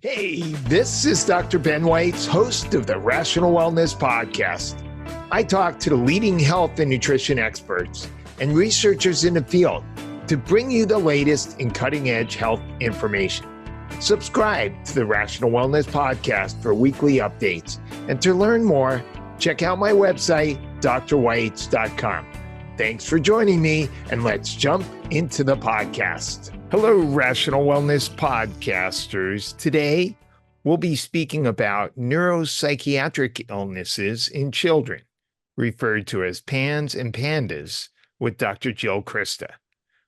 Hey, this is Dr. Ben Weitz, host of the Rational Wellness Podcast. I talk to the leading health and nutrition experts and researchers in the field to bring you the latest in cutting-edge health information. Subscribe to the Rational Wellness Podcast for weekly updates. And to learn more, check out my website, drweitz.com. Thanks for joining me, and let's jump into the podcast. Hello, Rational Wellness Podcasters. Today, we'll be speaking about neuropsychiatric illnesses in children, referred to as PANS and PANDAS, with Dr. Jill Crista,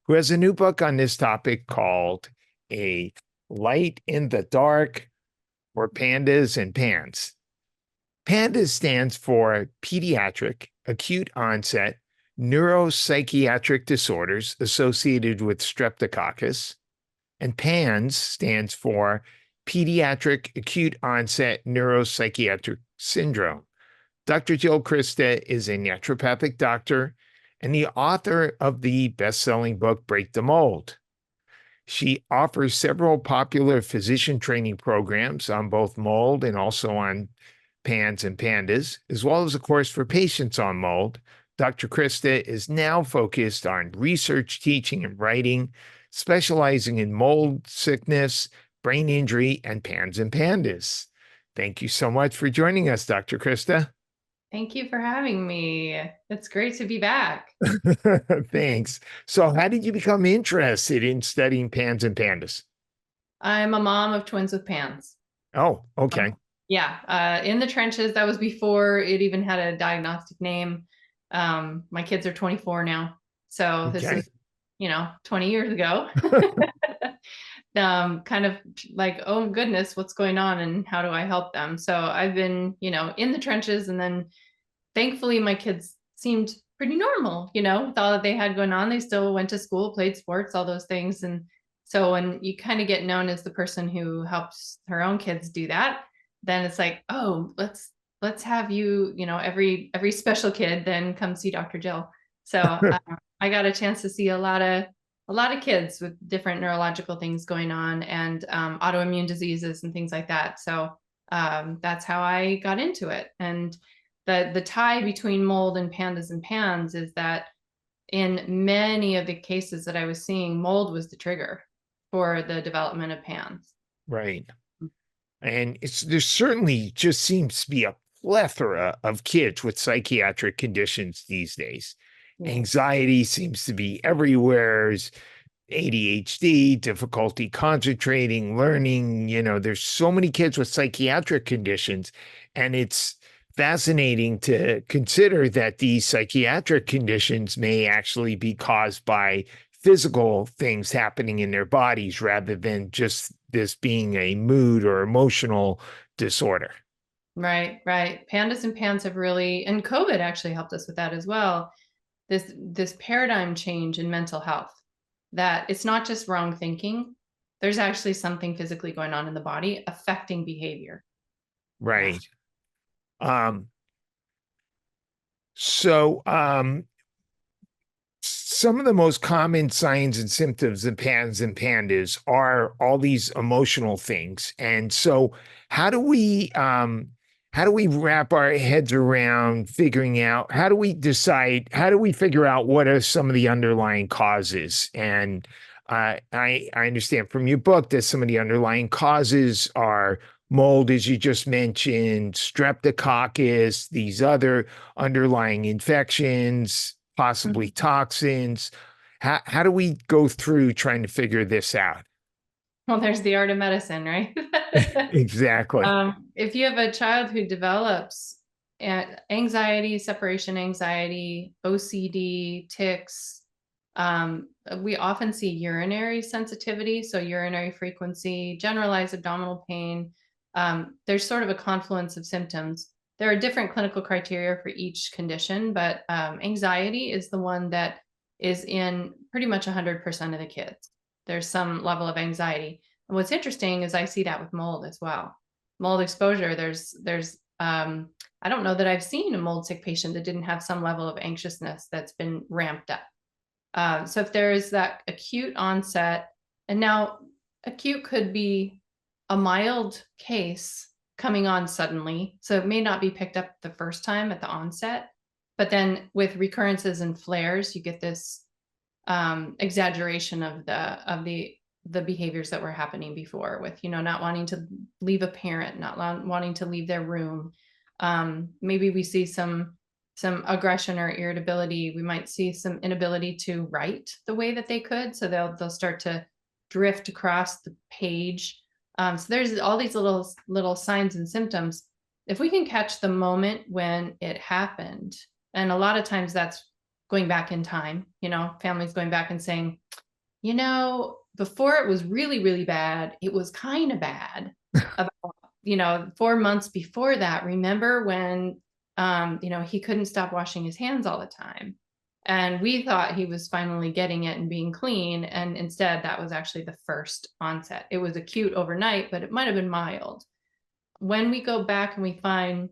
who has a new book on this topic called A Light in the Dark, or PANDAS and PANS. PANDAS stands for Pediatric Acute Onset Neuropsychiatric Disorders associated with Streptococcus, and PANS stands for Pediatric Acute Onset Neuropsychiatric Syndrome. Dr. Jill Crista is a naturopathic doctor and the author of the best-selling book, Break the Mold. She offers several popular physician training programs on both mold and also on PANS and PANDAS, as well as a course for patients on mold. Dr. Crista is now focused on research, teaching, and writing, specializing in mold sickness, brain injury, and PANS and PANDAS. Thank you so much for joining us, Dr. Crista. Thank you for having me. It's great to be back. Thanks. So how did you become interested in studying PANS and PANDAS? I'm a mom of twins with PANS. Oh, okay. Yeah, in the trenches. That was before it even had a diagnostic name. My kids are 24 now. So this is, 20 years ago. Kind of like, oh goodness, what's going on and how do I help them? So I've been, in the trenches, and then thankfully my kids seemed pretty normal, with all that they had going on. They still went to school, played sports, all those things. And so when you kind of get known as the person who helps her own kids do that, then it's like, oh, let's have you, every special kid then come see Dr. Jill. So I got a chance to see a lot of kids with different neurological things going on, and autoimmune diseases and things like that. So that's how I got into it. And the tie between mold and PANDAS and PANS is that in many of the cases that I was seeing, mold was the trigger for the development of PANS. Right. And there certainly just seems to be a plethora of kids with psychiatric conditions these days. Yeah. Anxiety seems to be everywhere. ADHD, difficulty concentrating, learning, there's so many kids with psychiatric conditions. And it's fascinating to consider that these psychiatric conditions may actually be caused by physical things happening in their bodies rather than just this being a mood or emotional disorder. Right. PANDAS and PANS have really, and COVID actually helped us with that as well. This paradigm change in mental health, that it's not just wrong thinking. There's actually something physically going on in the body affecting behavior. Right. Some of the most common signs and symptoms of PANS and PANDAS are all these emotional things. And so how do we wrap our heads around figuring out, how do we figure out what are some of the underlying causes? And I understand from your book that some of the underlying causes are mold, as you just mentioned, streptococcus, these other underlying infections, possibly toxins. How do we go through trying to figure this out? Well, there's the art of medicine, right? Exactly. If you have a child who develops anxiety, separation anxiety, OCD, tics, we often see urinary sensitivity, so urinary frequency, generalized abdominal pain. There's sort of a confluence of symptoms. There are different clinical criteria for each condition, but anxiety is the one that is in pretty much 100% of the kids. There's some level of anxiety. And what's interesting is I see that with mold as well. Mold exposure, there's I don't know that I've seen a mold sick patient that didn't have some level of anxiousness that's been ramped up. So if there is that acute onset, and now acute could be a mild case coming on suddenly. So it may not be picked up the first time at the onset, but then with recurrences and flares, you get this exaggeration of the behaviors that were happening before, with, not wanting to leave a parent, not wanting to leave their room. Maybe we see some aggression or irritability. We might see some inability to write the way that they could. So they'll start to drift across the page. So there's all these little signs and symptoms. If we can catch the moment when it happened, and a lot of times that's going back in time, families going back and saying, before it was really, really bad, it was kind of bad. About, 4 months before that, remember when, he couldn't stop washing his hands all the time. And we thought he was finally getting it and being clean. And instead, that was actually the first onset. It was acute overnight, but it might have been mild. When we go back and we find,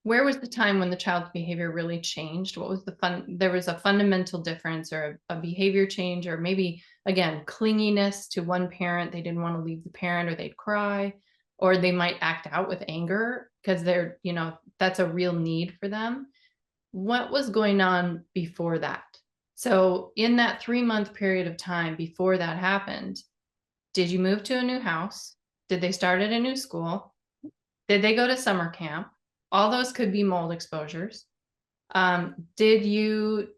where was the time when the child's behavior really changed? What was there was a fundamental difference or a behavior change, or maybe, again, clinginess to one parent. They didn't want to leave the parent, or they'd cry, or they might act out with anger because they're, that's a real need for them. What was going on before that? So in that 3-month period of time before that happened, did you move to a new house? Did they start at a new school? Did they go to summer camp? All those could be mold exposures. Did you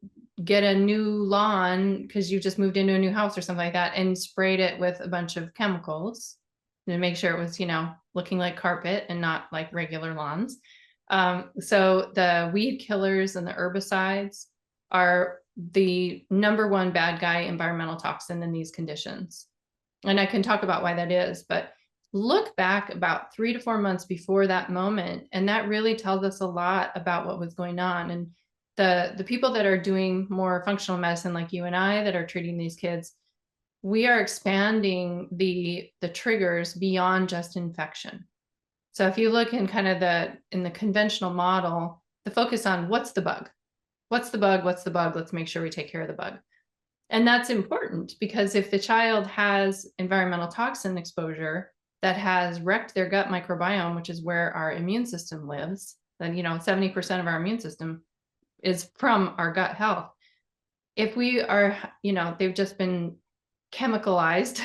get a new lawn because you just moved into a new house or something like that and sprayed it with a bunch of chemicals to make sure it was, looking like carpet and not like regular lawns? So the weed killers and the herbicides are the number one bad guy environmental toxin in these conditions. And I can talk about why that is, but look back about 3 to 4 months before that moment, and that really tells us a lot about what was going on. And the people that are doing more functional medicine, like you and I, that are treating these kids, we are expanding the triggers beyond just infection. So if you look in kind of in the conventional model, the focus on what's the bug? What's the bug? What's the bug? Let's make sure we take care of the bug. And that's important, because if the child has environmental toxin exposure that has wrecked their gut microbiome, which is where our immune system lives, then 70% of our immune system is from our gut health. If we are, they've just been chemicalized,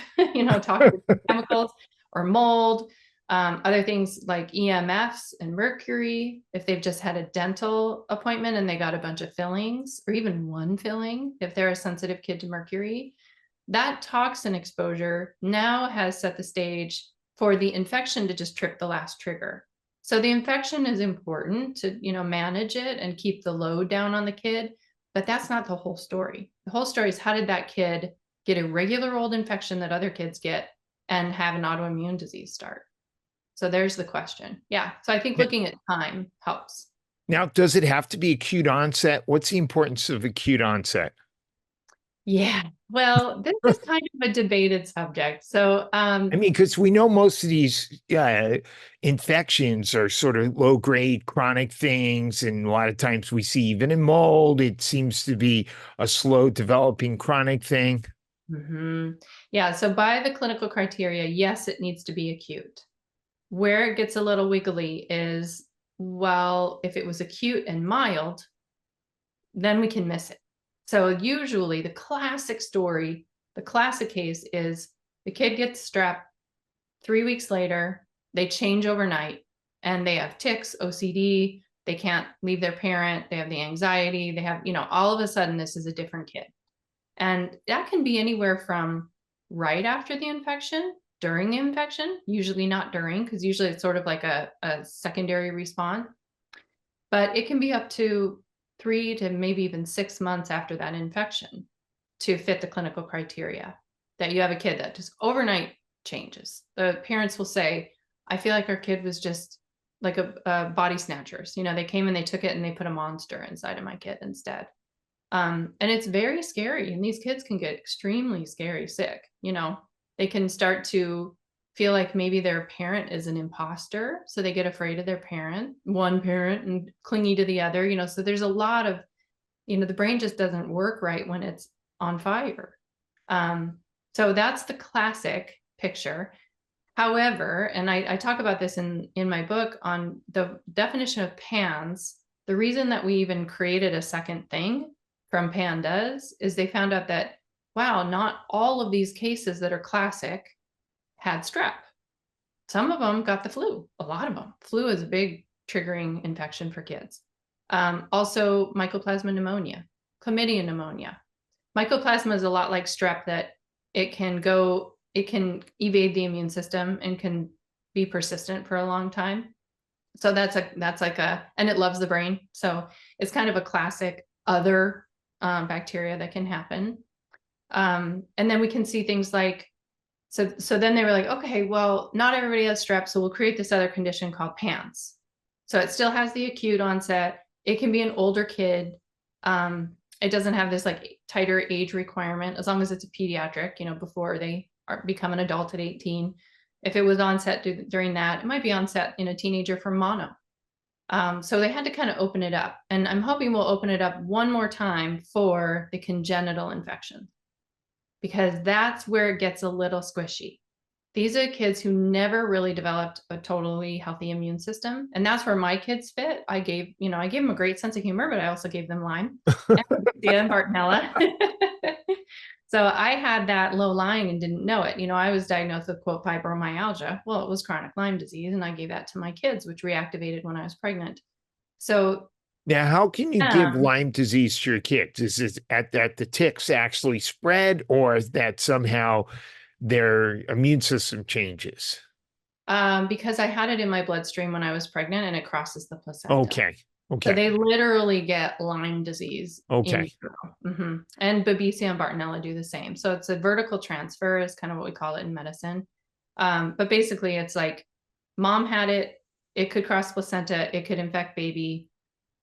toxic chemicals or mold, other things like EMFs and mercury, if they've just had a dental appointment and they got a bunch of fillings, or even one filling, if they're a sensitive kid to mercury, that toxin exposure now has set the stage for the infection to just trip the last trigger. So the infection is important to, manage it and keep the load down on the kid, but that's not the whole story. The whole story is, how did that kid get a regular old infection that other kids get and have an autoimmune disease start? So there's the question. Yeah. So I think looking at time helps. Now, does it have to be acute onset? What's the importance of acute onset? Yeah. Well, this is kind of a debated subject. So, because we know most of these infections are sort of low-grade chronic things, and a lot of times we see even in mold, it seems to be a slow-developing chronic thing. Mm-hmm. Yeah. So by the clinical criteria, yes, it needs to be acute. Where it gets a little wiggly is, well, if it was acute and mild, then we can miss it. So usually the classic story, the classic case is the kid gets strep, 3 weeks later, they change overnight and they have tics, OCD, they can't leave their parent, they have the anxiety, they have, all of a sudden this is a different kid. And that can be anywhere from right after the infection, during the infection, usually not during, because usually it's sort of like a secondary response, but it can be up to 3 to maybe even 6 months after that infection to fit the clinical criteria, that you have a kid that just overnight changes. The parents will say, I feel like our kid was just like a body snatchers. They came and they took it and they put a monster inside of my kid instead. And it's very scary. And these kids can get extremely scary sick. They can start to feel like maybe their parent is an imposter. So they get afraid of their parent, one parent, and clingy to the other, so there's a lot of, the brain just doesn't work right when it's on fire. So that's the classic picture. However, and I talk about this in my book on the definition of PANS, the reason that we even created a second thing from PANDAS is they found out that, wow, not all of these cases that are classic had strep. Some of them got the flu, a lot of them. Flu is a big triggering infection for kids. Also Mycoplasma pneumonia, chlamydia pneumonia. Mycoplasma is a lot like strep, that it can evade the immune system and can be persistent for a long time. So that's like and it loves the brain. So it's kind of a classic other bacteria that can happen. And then we can see things like, so then they were like, okay, well, not everybody has strep, so we'll create this other condition called PANS. So it still has the acute onset. It can be an older kid. It doesn't have this like tighter age requirement, as long as it's a pediatric, before they become an adult at 18. If it was onset during that, it might be onset in a teenager from mono. So they had to kind of open it up. And I'm hoping we'll open it up one more time for the congenital infection, because that's where it gets a little squishy. These are kids who never really developed a totally healthy immune system. And that's where my kids fit. I gave them a great sense of humor, but I also gave them Lyme and Bartonella. So I had that low lying and didn't know it. I was diagnosed with, quote, fibromyalgia. Well, it was chronic Lyme disease, and I gave that to my kids, which reactivated when I was pregnant. So now, how can you give Lyme disease to your kids? Is it that the ticks actually spread, or is that somehow their immune system changes? Because I had it in my bloodstream when I was pregnant, and it crosses the placenta. Okay. So they literally get Lyme disease. Okay. And Babesia and Bartonella do the same. So it's a vertical transfer is kind of what we call it in medicine. But basically it's like mom had it, it could cross placenta, it could infect baby.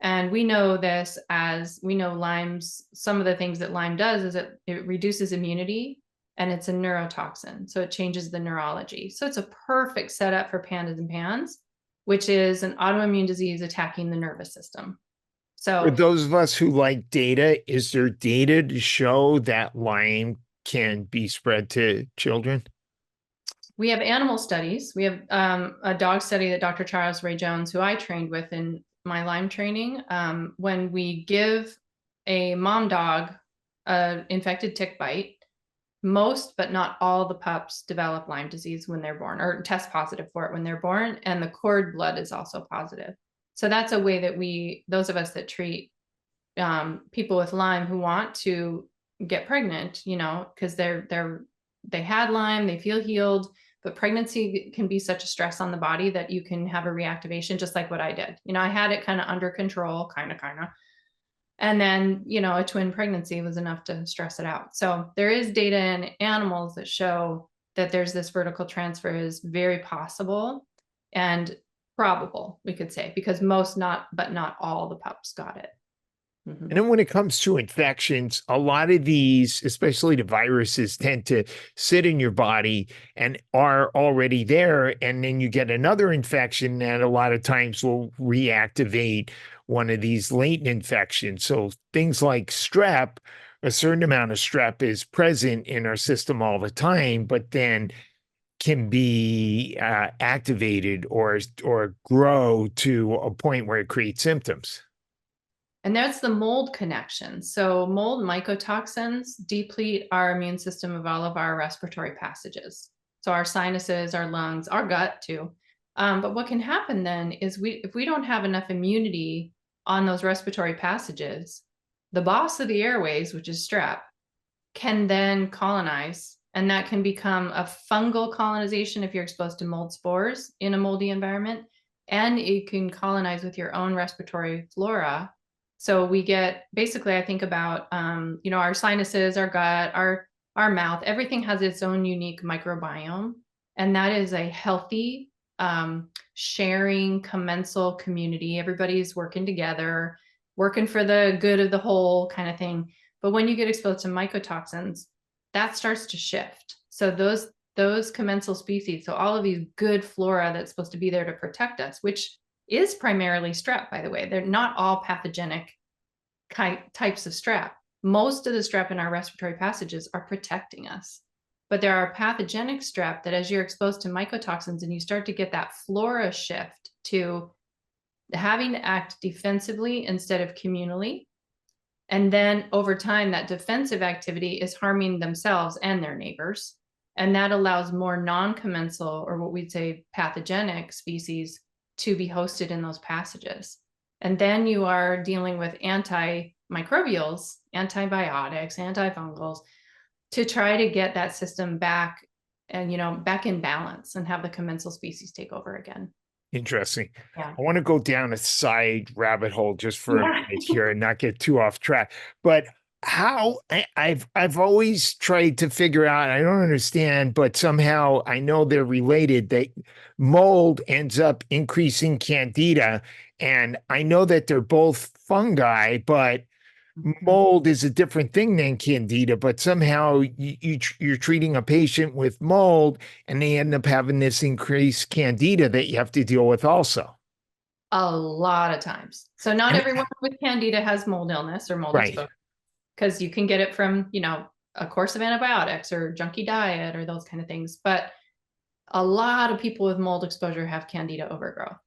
And we know this as, we know Lyme's, some of the things that Lyme does is it reduces immunity, and it's a neurotoxin. So it changes the neurology. So it's a perfect setup for PANDAS and PANS, which is an autoimmune disease attacking the nervous system. So for those of us who like data, is there data to show that Lyme can be spread to children? We have animal studies. We have a dog study that Dr. Charles Ray Jones, who I trained with in my Lyme training, when we give a mom dog an infected tick bite, most, but not all, the pups develop Lyme disease when they're born, or test positive for it when they're born. And the cord blood is also positive. So that's a way that those of us that treat people with Lyme who want to get pregnant, because they had Lyme, they feel healed, but pregnancy can be such a stress on the body that you can have a reactivation, just like what I did. I had it kind of under control, kind of. And then, a twin pregnancy was enough to stress it out. So there is data in animals that show that there's this vertical transfer is very possible and probable, we could say, because most, but not all the pups got it. And then when it comes to infections, a lot of these, especially the viruses, tend to sit in your body and are already there. And then you get another infection that a lot of times will reactivate one of these latent infections. So things like strep, a certain amount of strep is present in our system all the time, but then can be activated or grow to a point where it creates symptoms. And that's the mold connection. So mold mycotoxins deplete our immune system of all of our respiratory passages. So our sinuses, our lungs, our gut too. But what can happen then is if we don't have enough immunity on those respiratory passages, the boss of the airways, which is strep, can then colonize, and that can become a fungal colonization if you're exposed to mold spores in a moldy environment, and it can colonize with your own respiratory flora. So we get, basically, I think about, our sinuses, our gut, our mouth, everything has its own unique microbiome. And that is a healthy, sharing, commensal community. Everybody's working together, working for the good of the whole kind of thing. But when you get exposed to mycotoxins, that starts to shift. So those commensal species, so all of these good flora that's supposed to be there to protect us, which is primarily strep, by the way. They're not all pathogenic types of strep. Most of the strep in our respiratory passages are protecting us. But there are pathogenic strep that as you're exposed to mycotoxins and you start to get that flora shift to having to act defensively instead of communally. And then over time, that defensive activity is harming themselves and their neighbors. And that allows more non-commensal, or what we'd say pathogenic species, to be hosted in those passages. And then you are dealing with antimicrobials, antibiotics, antifungals, to try to get that system back and, back in balance and have the commensal species take over again. Interesting. Yeah. I want to go down a side rabbit hole just for a minute here and not get too off track. But I've always tried to figure out, I don't understand, but somehow I know they're related, that mold ends up increasing Candida. And I know that they're both fungi, but mold is a different thing than Candida, but somehow you're treating a patient with mold and they end up having this increased Candida that you have to deal with also. A lot of times. So not everyone with Candida has mold illness or mold exposure, because you can get it from, a course of antibiotics or junky diet or those kind of things. But a lot of people with mold exposure have Candida overgrowth.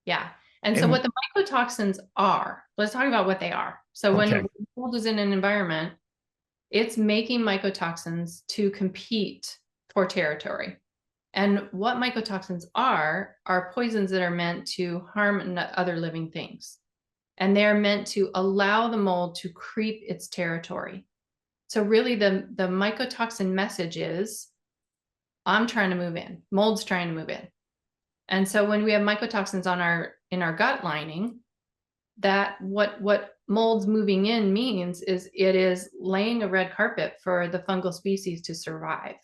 Yeah. And so what the mycotoxins are, let's talk about what they are. So when mold is in an environment, it's making mycotoxins to compete for territory. And what mycotoxins are poisons that are meant to harm other living things. And they're meant to allow the mold to creep its territory. So really the mycotoxin message is, I'm trying to move in, mold's trying to move in. And so when we have mycotoxins in our gut lining, that what mold's moving in means is it is laying a red carpet for the fungal species to survive.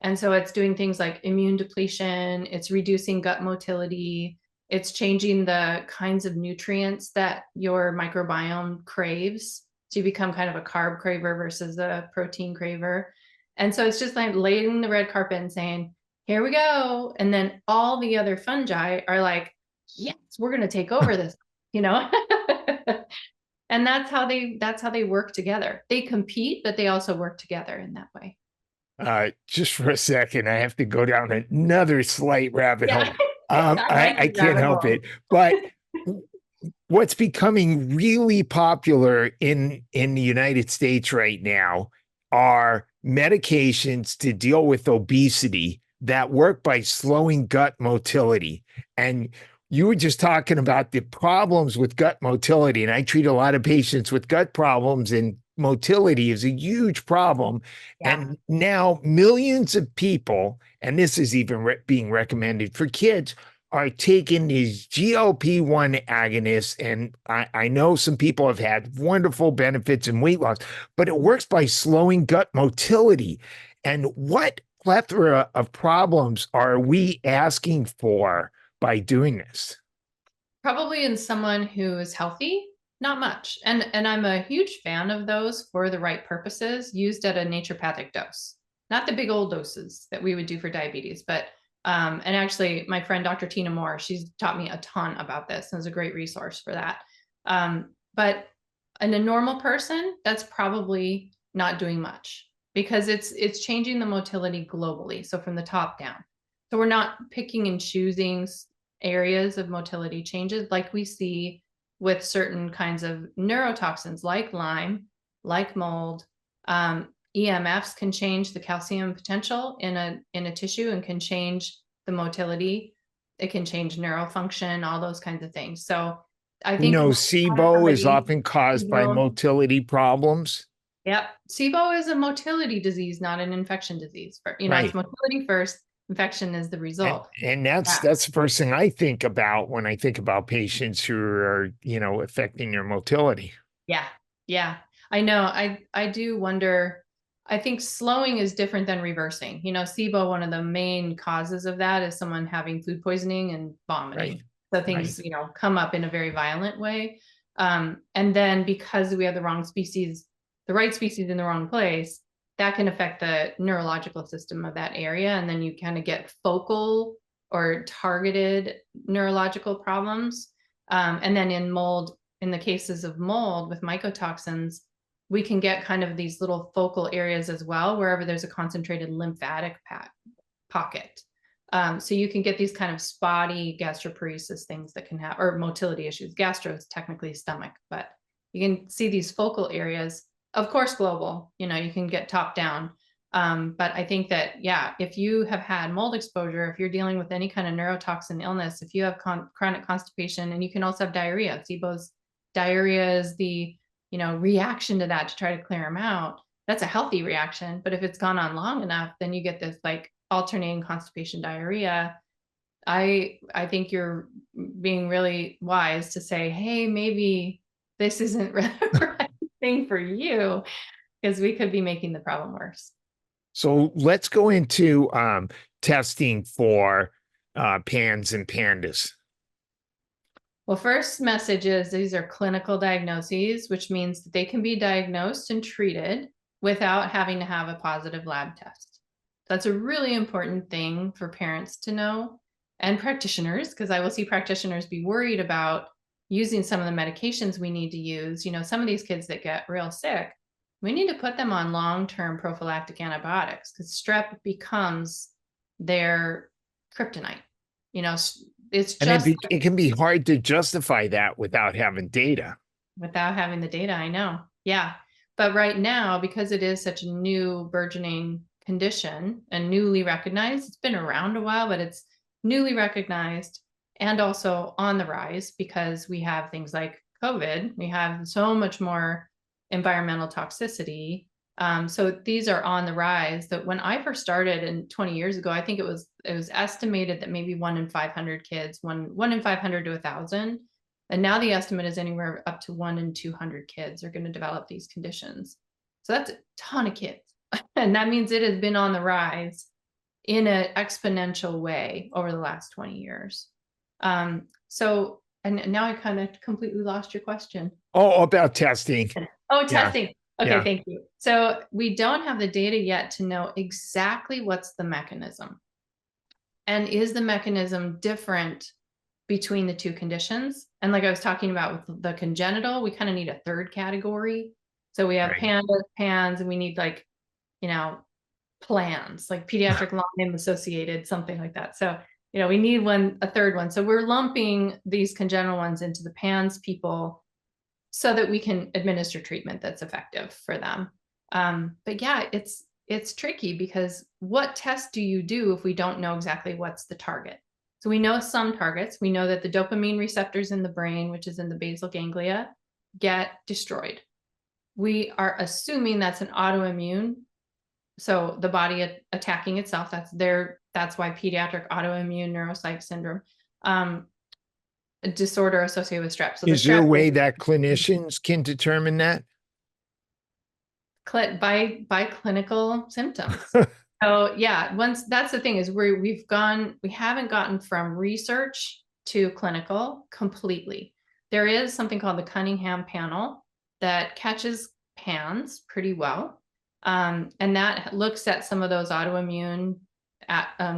And so it's doing things like immune depletion, it's reducing gut motility, it's changing the kinds of nutrients that your microbiome craves. So you become kind of a carb craver versus a protein craver. And so it's just like laying the red carpet and saying, here we go. And then all the other fungi are like, yes, we're going to take over this, And that's how they work together. They compete, but they also work together in that way. Just for a second, I have to go down another slight rabbit hole. I can't help it. But what's becoming really popular in the United States right now are medications to deal with obesity that work by slowing gut motility. And you were just talking about the problems with gut motility, and I treat a lot of patients with gut problems, and motility is a huge problem. Yeah. And now millions of people, and this is even being recommended for kids, are taking these GLP-1 agonists. And I know some people have had wonderful benefits in weight loss, but it works by slowing gut motility. And what plethora of problems are we asking for by doing this? Probably in someone who is healthy, not much. And I'm a huge fan of those for the right purposes, used at a naturopathic dose, not the big old doses that we would do for diabetes. But and actually my friend Dr. Tina Moore, she's taught me a ton about this and is a great resource for that. But in a normal person, that's probably not doing much, because it's changing the motility globally, so from the top down. So we're not picking and choosing areas of motility changes like we see with certain kinds of neurotoxins like Lyme, like mold. EMFs can change the calcium potential in a tissue and can change the motility. It can change neural function, all those kinds of things. So I think SIBO is often caused by motility problems. Yep. SIBO is a motility disease, not an infection disease. It's motility first, infection is the result. And that's the first thing I think about when I think about patients who are, affecting their motility. Yeah. Yeah. I know. I do wonder, I think slowing is different than reversing. SIBO, one of the main causes of that is someone having food poisoning and vomiting. Right. So things, come up in a very violent way. And then because we have the right species in the wrong place, that can affect the neurological system of that area. And then you kind of get focal or targeted neurological problems. And then in the cases of mold with mycotoxins, we can get kind of these little focal areas as well, wherever there's a concentrated lymphatic pocket. So you can get these kind of spotty gastroparesis things that can have, or motility issues. Gastro is technically stomach, but you can see these focal areas, of course, global, you can get top down. But I think that, yeah, if you have had mold exposure, if you're dealing with any kind of neurotoxin illness, if you have chronic constipation, and you can also have diarrhea. SIBO's diarrhea is the, reaction to that to try to clear them out. That's a healthy reaction. But if it's gone on long enough, then you get this like alternating constipation diarrhea. I think you're being really wise to say, hey, maybe this isn't the right thing for you, because we could be making the problem worse. So let's go into testing for PANS and PANDAS. Well, first message is these are clinical diagnoses, which means that they can be diagnosed and treated without having to have a positive lab test. That's a really important thing for parents to know, and practitioners, because I will see practitioners be worried about using some of the medications we need to use. Some of these kids that get real sick, we need to put them on long-term prophylactic antibiotics, because strep becomes their kryptonite. It's just, and it can be hard to justify that without having data. Without having the data, I know. Yeah. But right now, because it is such a new burgeoning condition and newly recognized, it's been around a while, but it's newly recognized and also on the rise, because we have things like COVID. We have so much more environmental toxicity. So these are on the rise. That when I first started in 20 years ago, I think it was estimated that maybe 1 in 500 kids, one in 500 to 1,000. And now the estimate is anywhere up to 1 in 200 kids are going to develop these conditions. So that's a ton of kids. And that means it has been on the rise in an exponential way over the last 20 years. And now I kind of completely lost your question. Oh, about testing. Oh, testing. Yeah. Okay, yeah. Thank you. So we don't have the data yet to know exactly what's the mechanism. And is the mechanism different between the two conditions? And like I was talking about with the congenital, we kind of need a third category. So we have PANDAS, PANS, and we need plans, like pediatric Lyme associated, something like that. So, we need a third one. So we're lumping these congenital ones into the PANS people so that we can administer treatment that's effective for them. But yeah, it's tricky, because what test do you do if we don't know exactly what's the target? So we know some targets. We know that the dopamine receptors in the brain, which is in the basal ganglia, get destroyed. We are assuming that's an autoimmune. So the body attacking itself, that's why pediatric autoimmune neuropsych syndrome, a disorder associated with strep. So is there a way that clinicians can determine that? By clinical symptoms. So yeah, that's the thing, is we haven't gotten from research to clinical completely. There is something called the Cunningham panel that catches PANS pretty well. And that looks at some of those autoimmune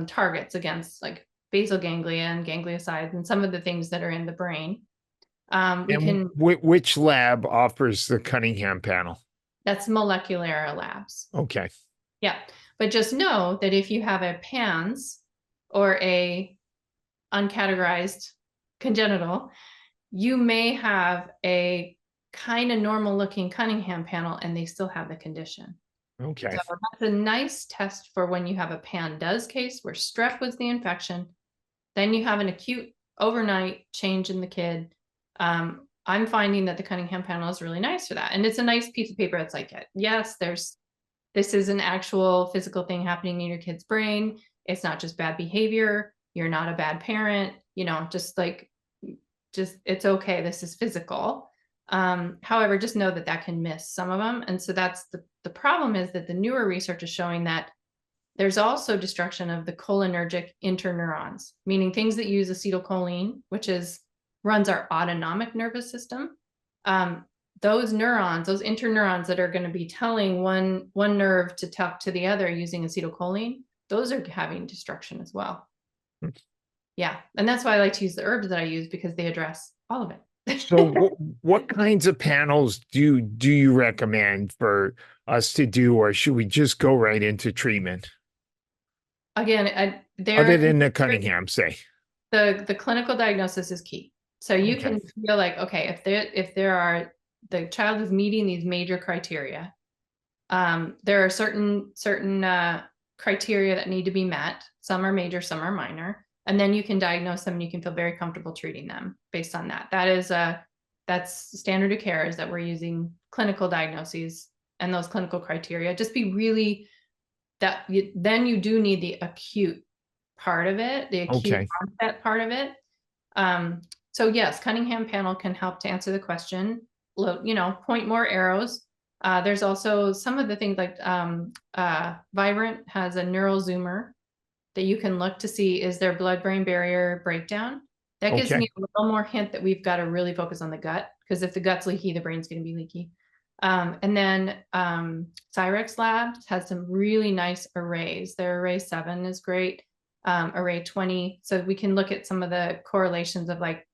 targets against like basal ganglia and gangliosides and some of the things that are in the brain. Which lab offers the Cunningham panel? That's Molecular Labs. Okay. Yeah. But just know that if you have a PANS or a uncategorized congenital, you may have a kind of normal looking Cunningham panel and they still have the condition. Okay. So that's a nice test for when you have a PANDAS case where strep was the infection. Then you have an acute overnight change in the kid. I'm finding that the Cunningham panel is really nice for that. And it's a nice piece of paper. It's like, yes, this is an actual physical thing happening in your kid's brain. It's not just bad behavior. You're not a bad parent, just it's okay. This is physical. However, just know that can miss some of them. And so that's the problem, is that the newer research is showing that there's also destruction of the cholinergic interneurons, meaning things that use acetylcholine, which runs our autonomic nervous system. Those neurons, those interneurons that are going to be telling one nerve to talk to the other using acetylcholine, those are having destruction as well. Yeah. And that's why I like to use the herbs that I use, because they address all of it. So what kinds of panels do you recommend for us to do, or should we just go right into treatment? Again, Other than the Cunningham, say. the clinical diagnosis is key. So you Okay. can feel like, okay, if there are, the child is meeting these major criteria, there are certain criteria that need to be met. Some are major, some are minor, and then you can diagnose them and you can feel very comfortable treating them based on that. That's standard of care, is that we're using clinical diagnoses and those clinical criteria. Just be really then you do need the acute part of it, the acute Okay. onset part of it. So yes, Cunningham panel can help to answer the question. Point more arrows. There's also some of the things like Vibrant has a neural zoomer that you can look to see, is there blood-brain barrier breakdown? That gives me Okay. a little more hint that we've got to really focus on the gut, because if the gut's leaky, the brain's going to be leaky. And then Cyrex Labs has some really nice arrays. Their array 7 is great. Array 20. So we can look at some of the correlations of, like,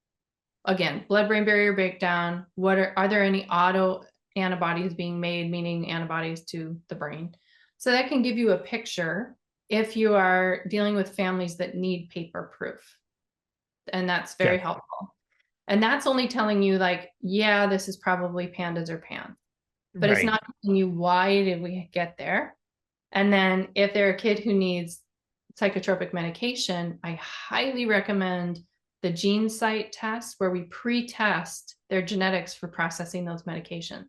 again, blood-brain barrier breakdown. Are there any auto antibodies being made, meaning antibodies to the brain? So that can give you a picture if you are dealing with families that need paper proof. And that's very Okay. helpful. And that's only telling you, like, yeah, this is probably PANDAS or PANS, but it's Right. not telling you why did we get there. And then if they're a kid who needs psychotropic medication, I highly recommend the gene site test, where we pre-test their genetics for processing those medications.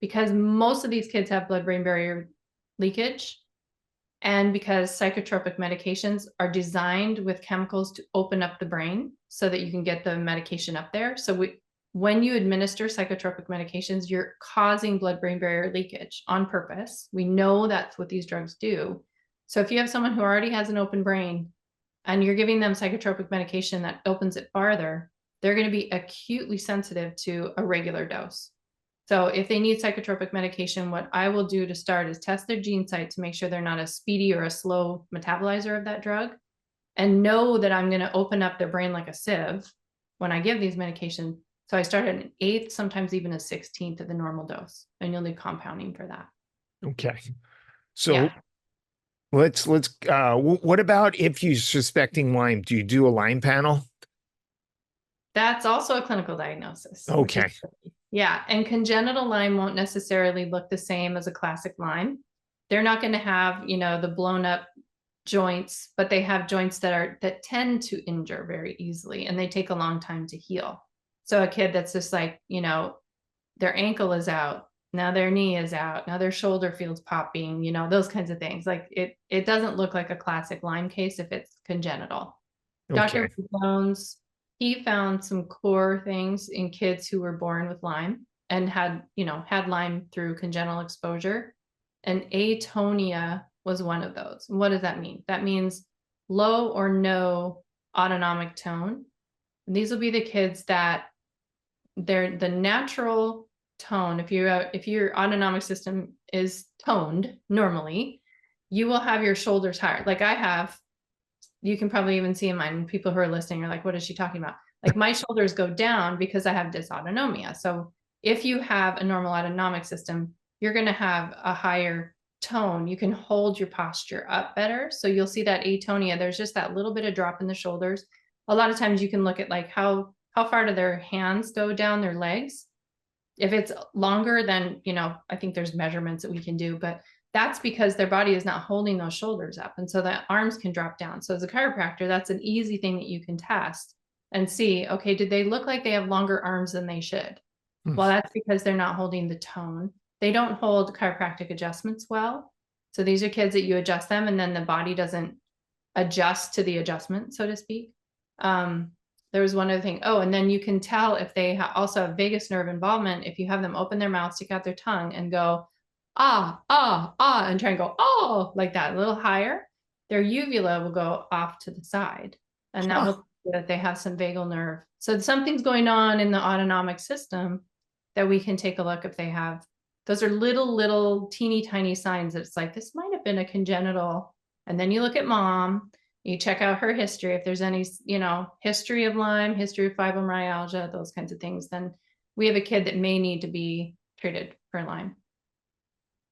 Because most of these kids have blood-brain barrier leakage, and because psychotropic medications are designed with chemicals to open up the brain so that you can get the medication up there. So when you administer psychotropic medications, you're causing blood-brain barrier leakage on purpose. We know that's what these drugs do. So if you have someone who already has an open brain and you're giving them psychotropic medication that opens it farther, they're going to be acutely sensitive to a regular dose. So if they need psychotropic medication, what I will do to start is test their gene site to make sure they're not a speedy or a slow metabolizer of that drug, and know that I'm going to open up their brain like a sieve when I give these medications. So I start at an 1/8, sometimes even a 1/16 of the normal dose, and you'll need compounding for that. Okay. So Yeah, let's what about if you're suspecting Lyme? Do you do a Lyme panel? that's also a clinical diagnosis, which is Okay. yeah. And congenital Lyme won't necessarily look the same as a classic Lyme. They're not going to have, the blown up joints, but they have joints that tend to injure very easily, and they take a long time to heal. So a kid that's just like, their ankle is out, now their knee is out, now their shoulder feels popping, those kinds of things. Like it doesn't look like a classic Lyme case if it's congenital. Okay. Dr. Jones, he found some core things in kids who were born with Lyme and had Lyme through congenital exposure. And atonia was one of those. What does that mean? That means low or no autonomic tone. And these will be the kids that they're the natural tone. If your autonomic system is toned normally, you will have your shoulders higher. Like I have, you can probably even see in mine, people who are listening are like, what is she talking about? Like my shoulders go down because I have dysautonomia. So if you have a normal autonomic system, you're going to have a higher tone. You can hold your posture up better. So you'll see that atonia. There's just that little bit of drop in the shoulders. A lot of times you can look at like how far do their hands go down their legs. If it's longer, then, I think there's measurements that we can do, but that's because their body is not holding those shoulders up. And so the arms can drop down. So as a chiropractor, that's an easy thing that you can test and see, okay, did they look like they have longer arms than they should? Well, that's because they're not holding the tone. They don't hold chiropractic adjustments well. So these are kids that you adjust them and then the body doesn't adjust to the adjustment, so to speak. There was one other thing. Oh, and then you can tell if they also have vagus nerve involvement if you have them open their mouth, stick out their tongue and go, ah, ah, ah, and try and go, oh, like that, a little higher. Their uvula will go off to the side. And that will tell you that they have some vagal nerve. So something's going on in the autonomic system that we can take a look if they have. Those are little teeny tiny signs that it's like, this might have been a congenital. And then you look at mom You check out her history. If there's any, history of Lyme, history of fibromyalgia, those kinds of things, then we have a kid that may need to be treated for Lyme.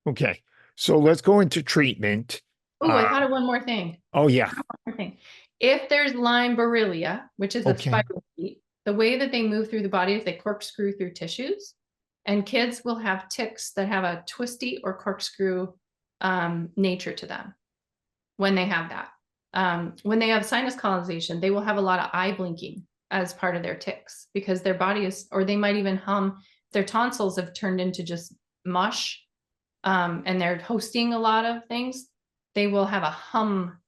Okay. So let's go into treatment. Oh, I thought of one more thing. Oh, yeah. One more thing. If there's Lyme borrelia, which is a spirochete, the way that they move through the body is they corkscrew through tissues. And kids will have ticks that have a twisty or corkscrew nature to them when they have that. When they have sinus colonization, they will have a lot of eye blinking as part of their ticks because their body is, or they might even hum. Their tonsils have turned into just mush and they're hosting a lot of things. They will have a hum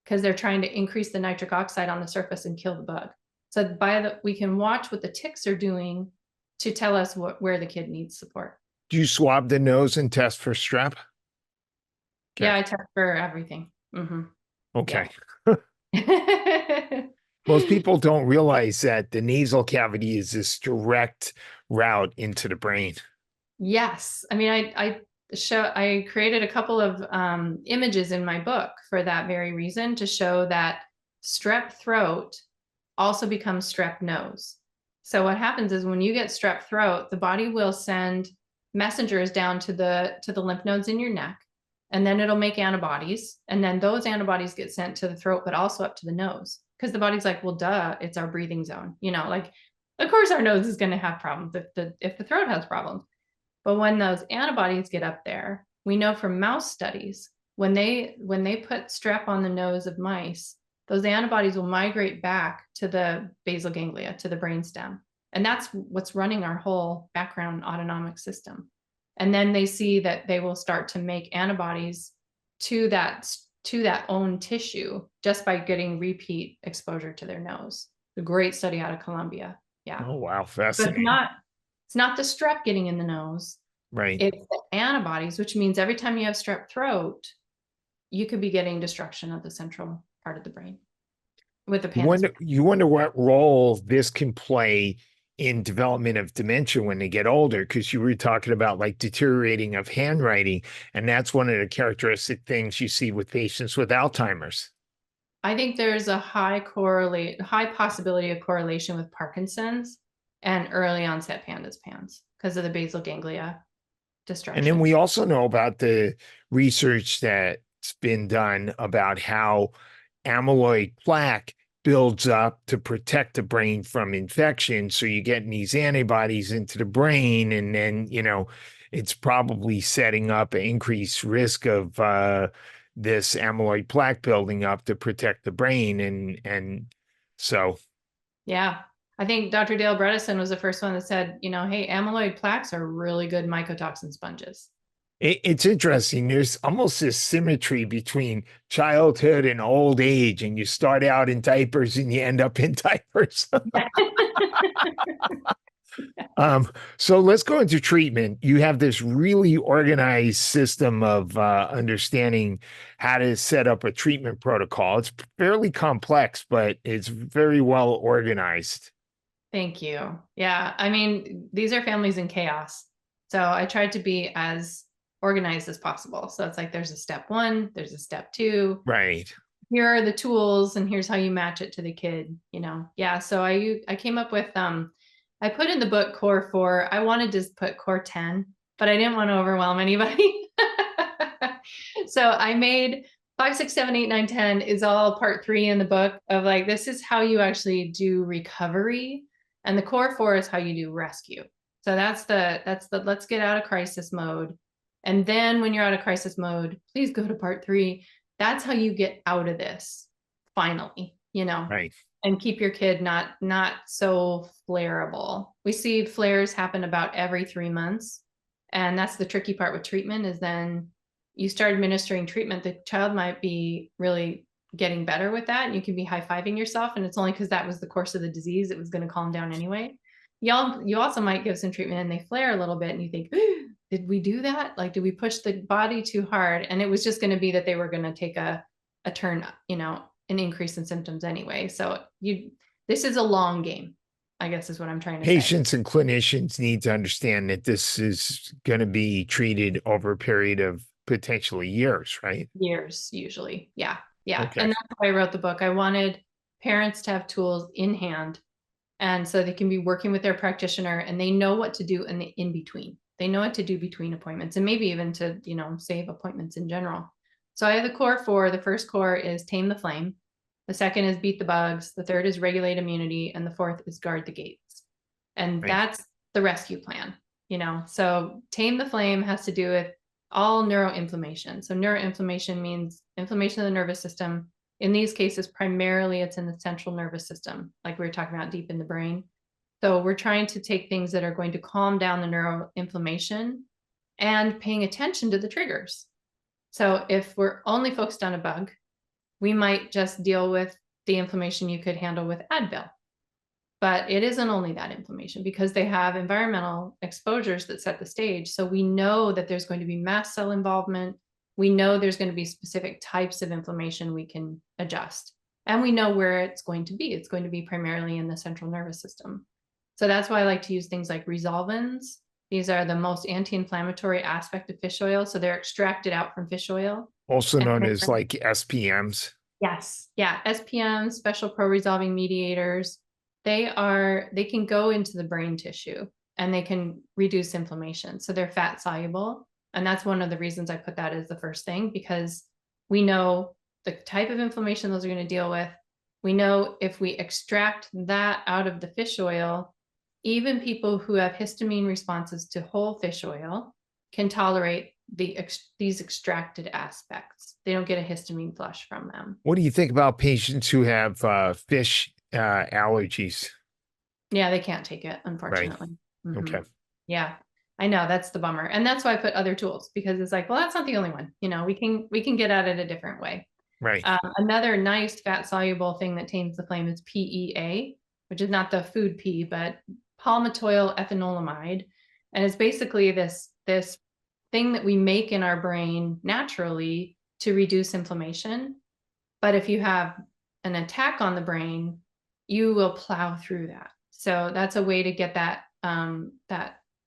because they're trying to increase the nitric oxide on the surface and kill the bug. So we can watch what the ticks are doing to tell us where the kid needs support. Do you swab the nose and test for strep? Okay. Yeah, I test for everything. Mm-hmm. Okay. Yeah. Most people don't realize that the nasal cavity is this direct route into the brain. Yes. I mean, I created a couple of images in my book for that very reason, to show that strep throat also becomes strep nose. So what happens is when you get strep throat, the body will send messengers down to the lymph nodes in your neck, and then it'll make antibodies. And then those antibodies get sent to the throat, but also up to the nose, because the body's like, well, duh, it's our breathing zone. Like, of course our nose is going to have problems if the throat has problems. But when those antibodies get up there, we know from mouse studies, when they put strep on the nose of mice, those antibodies will migrate back to the basal ganglia, to the brainstem. And that's what's running our whole background autonomic system. And then they see that they will start to make antibodies to that own tissue just by getting repeat exposure to their nose. A great study out of Colombia. Yeah. Oh, wow. Fascinating. But it's not the strep getting in the nose. Right. It's the antibodies, which means every time you have strep throat, you could be getting destruction of the central part of the brain with the PANDAS. You wonder what role this can play in development of dementia when they get older, because you were talking about like deteriorating of handwriting, and that's one of the characteristic things you see with patients with Alzheimer's. I think there's a high possibility of correlation with Parkinson's and early onset PANDAS because of the basal ganglia destruction. And then we also know about the research that's been done about how amyloid plaque builds up to protect the brain from infection. So you're getting these antibodies into the brain, and then, it's probably setting up an increased risk of this amyloid plaque building up to protect the brain. And so. Yeah. I think Dr. Dale Bredesen was the first one that said, hey, amyloid plaques are really good mycotoxin sponges. It's interesting. There's almost this symmetry between childhood and old age, and you start out in diapers and you end up in diapers. So let's go into treatment. You have this really organized system of understanding how to set up a treatment protocol. It's fairly complex, but it's very well organized. Thank you. Yeah. I mean, these are families in chaos. So I tried to be as organized as possible. So it's like, there's a step 1, there's a step 2. Right. Here are the tools, and here's how you match it to the kid, Yeah. So I came up with, I put in the book core 4. I wanted to put core 10, but I didn't want to overwhelm anybody. So I made 5, 6, 7, 8, 9, 10 is all part 3 in the book of like, this is how you actually do recovery. And the core 4 is how you do rescue. So that's the let's get out of crisis mode. And then when you're out of crisis mode, please go to part 3. That's how you get out of this finally, Right. And keep your kid not so flareable. We see flares happen about every 3 months. And that's the tricky part with treatment, is then you start administering treatment, the child might be really getting better with that. And you can be high-fiving yourself. And it's only because that was the course of the disease. It was going to calm down anyway. You also might give some treatment and they flare a little bit and you think, did we do that? Like, did we push the body too hard? And it was just going to be that they were going to take a turn, an increase in symptoms anyway. So this is a long game, I guess is what I'm trying to say. Patients and clinicians need to understand that this is going to be treated over a period of potentially years, right? Years, usually. Yeah. Yeah. Okay. And that's why I wrote the book. I wanted parents to have tools in hand. And so they can be working with their practitioner and they know what to do in between. They know what to do between appointments and maybe even to, save appointments in general. So I have the core four. The first core is tame the flame. The second is beat the bugs. The third is regulate immunity. And the fourth is guard the gates. And that's the rescue plan, So tame the flame has to do with all neuroinflammation. So neuroinflammation means inflammation of the nervous system. In these cases, primarily it's in the central nervous system, like we were talking about deep in the brain. So we're trying to take things that are going to calm down the neuroinflammation and paying attention to the triggers. So if we're only focused on a bug, we might just deal with the inflammation you could handle with Advil. But it isn't only that inflammation because they have environmental exposures that set the stage. So we know that there's going to be mast cell involvement. We know there's going to be specific types of inflammation we can adjust. And we know where it's going to be. It's going to be primarily in the central nervous system. So that's why I like to use things like resolvins. These are the most anti-inflammatory aspect of fish oil. So they're extracted out from fish oil. Also known as like SPMs. Yes. Yeah. SPMs, special pro-resolving mediators. They can go into the brain tissue and they can reduce inflammation. So they're fat soluble. And that's one of the reasons I put that as the first thing, because we know the type of inflammation those are going to deal with. We know if we extract that out of the fish oil, even people who have histamine responses to whole fish oil can tolerate these extracted aspects. They don't get a histamine flush from them. What do you think about patients who have fish allergies? Yeah, they can't take it, unfortunately. Right. Mm-hmm. Okay. Yeah, I know, that's the bummer. And that's why I put other tools, because it's like, well, that's not the only one. We can get at it a different way. Right. Another nice fat soluble thing that tames the flame is PEA, which is not the food P, but palmitoyl ethanolamide. And it's basically this thing that we make in our brain naturally to reduce inflammation. But if you have an attack on the brain, you will plow through that. So that's a way to get that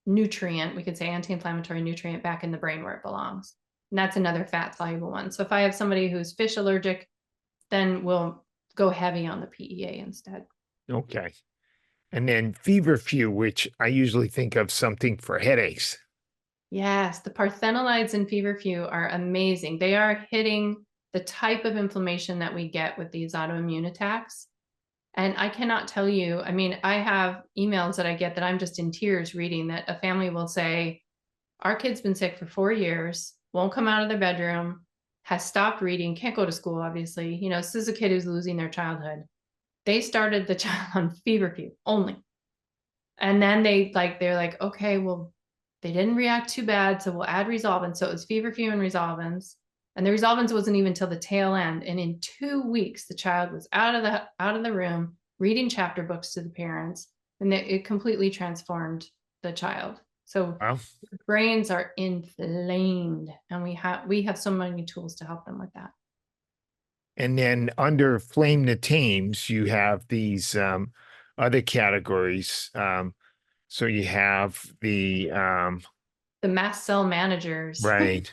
nutrient, we could say anti-inflammatory nutrient, back in the brain where it belongs. And that's another fat soluble one. So if I have somebody who's fish allergic, then we'll go heavy on the PEA instead. Okay. And then feverfew, which I usually think of something for headaches. Yes, the parthenolides in feverfew are amazing. They are hitting the type of inflammation that we get with these autoimmune attacks. And I cannot tell you, I mean, I have emails that I get that I'm just in tears reading, that a family will say, our kid's been sick for 4 years, won't come out of their bedroom, has stopped reading, can't go to school, obviously. This is a kid who's losing their childhood. They started the child on feverfew only. And then they're like, okay, well, they didn't react too bad, so we'll add resolvins. So it was feverfew and resolvins. And the resolvins wasn't even till the tail end. And in 2 weeks, the child was out of the room, reading chapter books to the parents, and it completely transformed the child. So Wow. brains are inflamed, and we have so many tools to help them with that. And then under flame that tames, you have these other categories. So you have the mast cell managers. Right.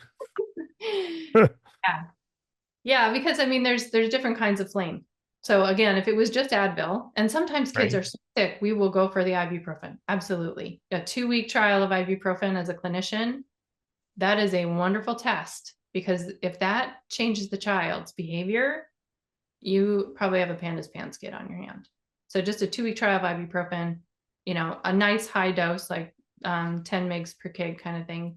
Yeah, because I mean, there's different kinds of flame. So again, if it was just Advil, and sometimes kids are sick, we will go for the ibuprofen. Absolutely. A 2-week trial of ibuprofen as a clinician, that is a wonderful test, because if that changes the child's behavior, you probably have a PANDAS PANS kid on your hand. So just a 2-week trial of ibuprofen, a nice high dose, like 10 mgs per kg kind of thing.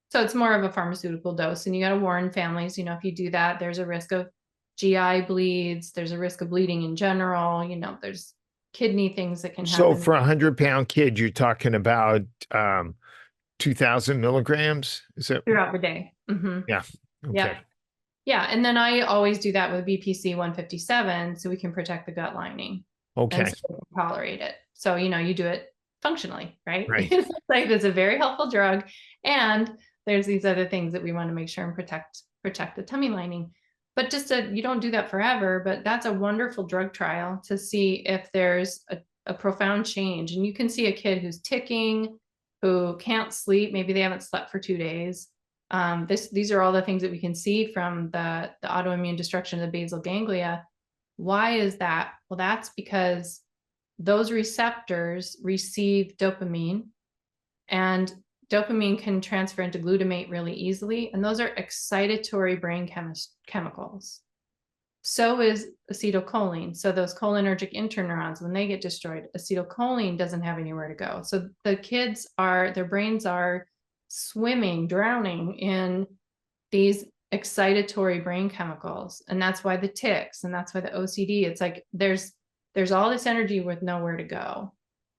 So it's more of a pharmaceutical dose, and you got to warn families, if you do that, there's a risk of GI bleeds. There's a risk of bleeding in general. There's kidney things that can happen. So for a 100-pound kid, you're talking about 2,000 milligrams? Is it throughout the day? Mm-hmm. Yeah. Okay. Yeah. And then I always do that with BPC 157, so we can protect the gut lining. Okay. And so we can tolerate it. So, you do it functionally, right? Right. It's a very helpful drug. And there's these other things that we want to make sure and protect the tummy lining. But you don't do that forever, but that's a wonderful drug trial to see if there's a profound change. And you can see a kid who's ticking, who can't sleep. Maybe they haven't slept for 2 days. These are all the things that we can see from the autoimmune destruction of the basal ganglia. Why is that? Well, that's because those receptors receive dopamine, and dopamine can transfer into glutamate really easily. And those are excitatory brain chemicals. So is acetylcholine. So those cholinergic interneurons, when they get destroyed, acetylcholine doesn't have anywhere to go. So the kids their brains are swimming, drowning in these excitatory brain chemicals. And that's why the tics, and that's why the OCD, it's like there's all this energy with nowhere to go.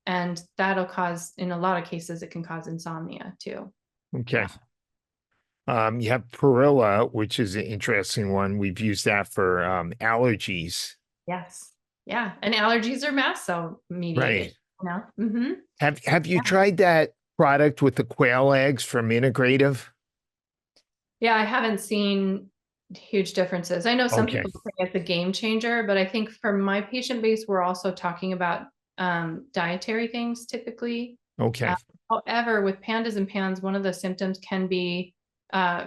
And that'll cause, in a lot of cases, it can cause insomnia too. Okay. You have Perilla, which is an interesting one. We've used that for allergies. Yes. Yeah. And allergies are mast cell mediated. Right. You know? Have you tried that product with the quail eggs from Integrative? Yeah, I haven't seen huge differences. I know some people say it's a game changer, but I think for my patient base, we're also talking about dietary things typically. Okay. However, with PANDAS and PANS, one of the symptoms can be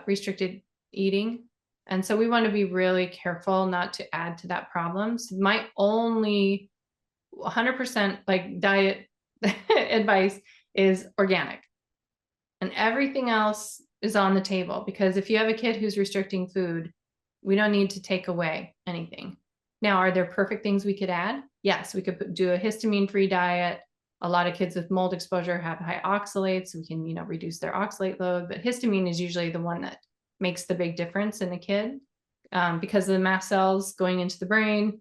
restricted eating. And so we want to be really careful not to add to that problem. So my only 100% like diet advice is organic. And everything else is on the table, because if you have a kid who's restricting food, we don't need to take away anything. Now, are there perfect things we could add? Yes, we could do a histamine-free diet. A lot of kids with mold exposure have high oxalates. We can, reduce their oxalate load, but histamine is usually the one that makes the big difference in a kid because of the mast cells going into the brain,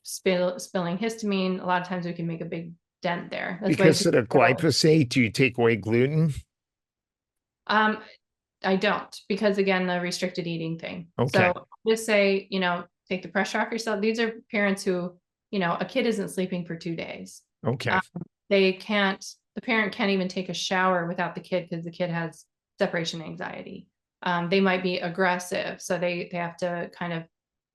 spilling histamine. A lot of times we can make a big dent there. That's because of the glyphosate, do you take away gluten? I don't, because again, the restricted eating thing. Okay. So just say, take the pressure off yourself. These are parents who, a kid isn't sleeping for 2 days. Okay. The parent can't even take a shower without the kid because the kid has separation anxiety. They might be aggressive, so they have to kind of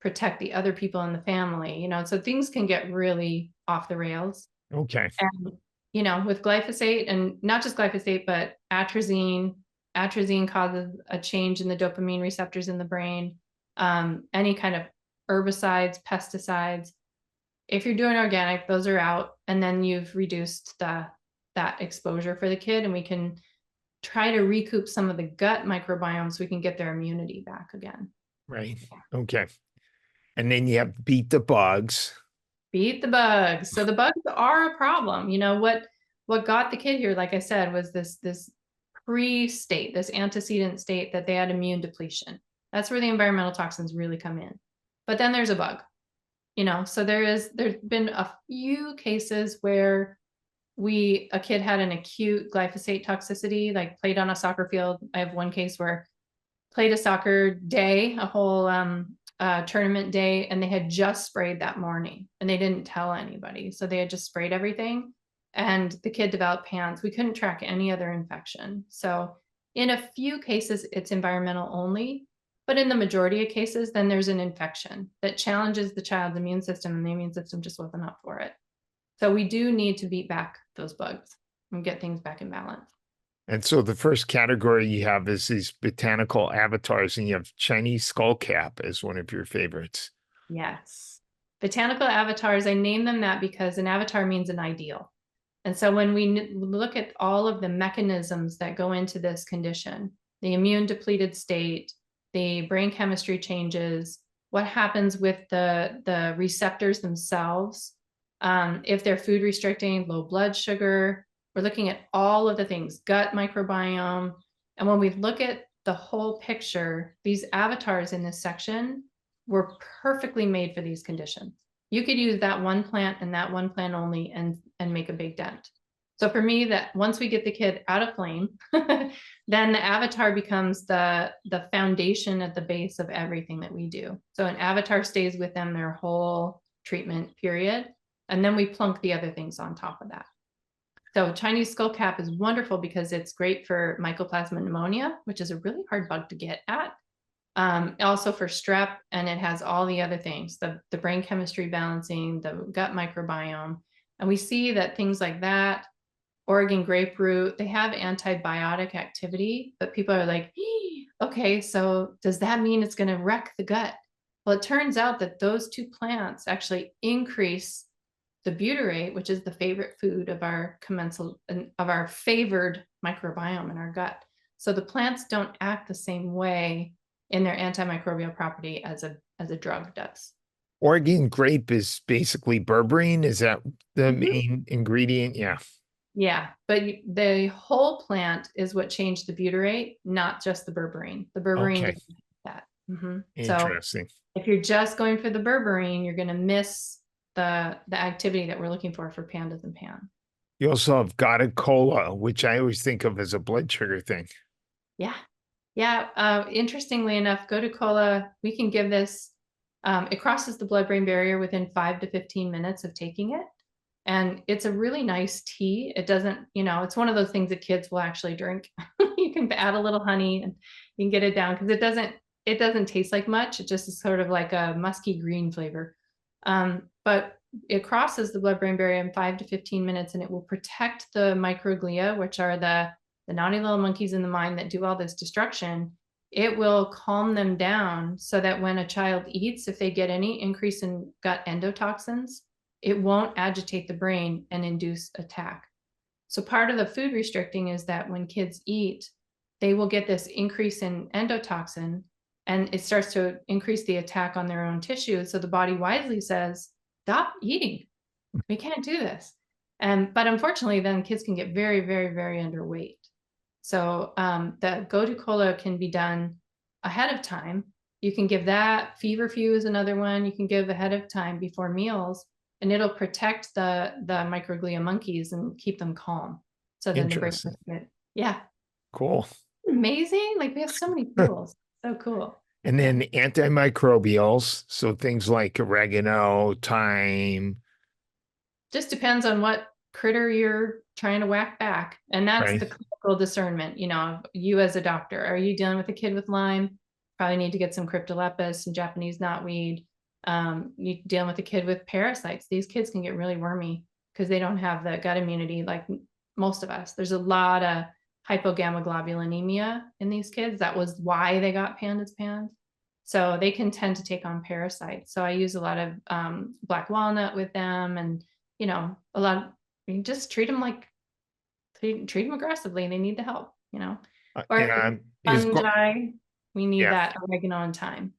protect the other people in the family, so things can get really off the rails. Okay. And, with glyphosate, and not just glyphosate, but atrazine causes a change in the dopamine receptors in the brain. Any kind of herbicides, pesticides, if you're doing organic, those are out, and then you've reduced that exposure for the kid, and we can try to recoup some of the gut microbiome so we can get their immunity back again. Right. Okay. And then you have beat the bugs. Beat the bugs. So the bugs are a problem. What got the kid here, like I said, was this pre-state, this antecedent state that they had immune depletion. That's where the environmental toxins really come in. But then there's a bug. So there's been a few cases where a kid had an acute glyphosate toxicity, like played on a soccer field. I have one case where played a soccer day, a whole tournament day, and they had just sprayed that morning and they didn't tell anybody. So they had just sprayed everything and the kid developed PANS. We couldn't track any other infection. So in a few cases, it's environmental only. But in the majority of cases, then there's an infection that challenges the child's immune system, and the immune system just wasn't up for it. So we do need to beat back those bugs and get things back in balance. And so the first category you have is these botanical avatars, and you have Chinese skullcap as one of your favorites. Yes. Botanical avatars, I name them that because an avatar means an ideal. And so when we look at all of the mechanisms that go into this condition, the immune depleted state, the brain chemistry changes, what happens with the receptors themselves, if they're food restricting, low blood sugar, we're looking at all of the things, gut microbiome. And when we look at the whole picture, these avatars in this section were perfectly made for these conditions. You could use that one plant and that one plant only and make a big dent. So for me, that once we get the kid out of flame, then the avatar becomes the foundation at the base of everything that we do. So an avatar stays with them their whole treatment period. And then we plunk the other things on top of that. So Chinese skullcap is wonderful because it's great for mycoplasma pneumonia, which is a really hard bug to get at. Also for strep, and it has all the other things, the brain chemistry balancing, the gut microbiome. And we see that things like that, Oregon grapefruit, they have antibiotic activity, but people are like, okay, so does that mean it's going to wreck the gut? Well, it turns out that those two plants actually increase the butyrate, which is the favorite food of our commensal, of our favored microbiome in our gut. So the plants don't act the same way in their antimicrobial property as a drug does. Oregon grape is basically berberine. Is that the Mhm. main ingredient? Yeah. Yeah, but the whole plant is what changed the butyrate, not just the berberine. The berberine Okay. doesn't do that. So Interesting. if you're just going for the berberine, you're going to miss the activity that we're looking for pandas and PANS. You also have Gata Cola, which I always think of as a blood sugar thing. Yeah. Yeah. Interestingly enough, Cola, we can give this, it crosses the blood-brain barrier within 5 to 15 minutes of taking it. And it's a really nice tea. It doesn't, it's one of those things that kids will actually drink. You can add a little honey and you can get it down because it doesn't taste like much. It just is sort of like a musky green flavor. But it crosses the blood-brain barrier in 5 to 15 minutes and it will protect the microglia, which are the naughty little monkeys in the mind that do all this destruction. It will calm them down so that when a child eats, if they get any increase in gut endotoxins, it won't agitate the brain and induce attack. So part of the food restricting is that when kids eat, they will get this increase in endotoxin and it starts to increase the attack on their own tissue. So the body wisely says, stop eating. We can't do this. But unfortunately, then kids can get very, very, very underweight. So the Cola can be done ahead of time. You can give that. Feverfew is another one you can give ahead of time before meals, and it'll protect the microglia monkeys and keep them calm. So then the brain, yeah, cool, amazing. Like we have so many tools, so cool. And then antimicrobials, so things like oregano, thyme. Just depends on what critter you're trying to whack back. And that's Right. the clinical discernment, you as a doctor. Are you dealing with a kid with Lyme? Probably need to get some cryptolepis, some Japanese knotweed. You dealing with a kid with parasites. These kids can get really wormy because they don't have the gut immunity like most of us. There's a lot of hypogammaglobulinemia in these kids. That was why they got PANDAS PANS. So they can tend to take on parasites. So I use a lot of black walnut with them and a lot of, just treat them aggressively. They need the help, or fungi. We need that oregano and thyme.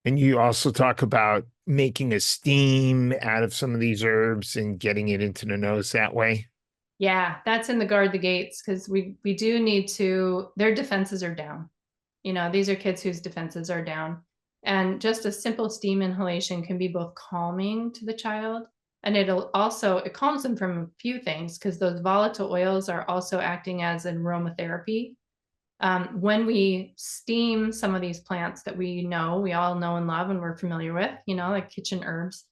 And you also talk about making a steam out of some of these herbs and getting it into the nose that way. Yeah, that's in the guard the gates because we do need to, their defenses are down. These are kids whose defenses are down. And just a simple steam inhalation can be both calming to the child, and it calms them from a few things because those volatile oils are also acting as an aromatherapy. When we steam some of these plants that we all know and love and we're familiar with, like kitchen herbs,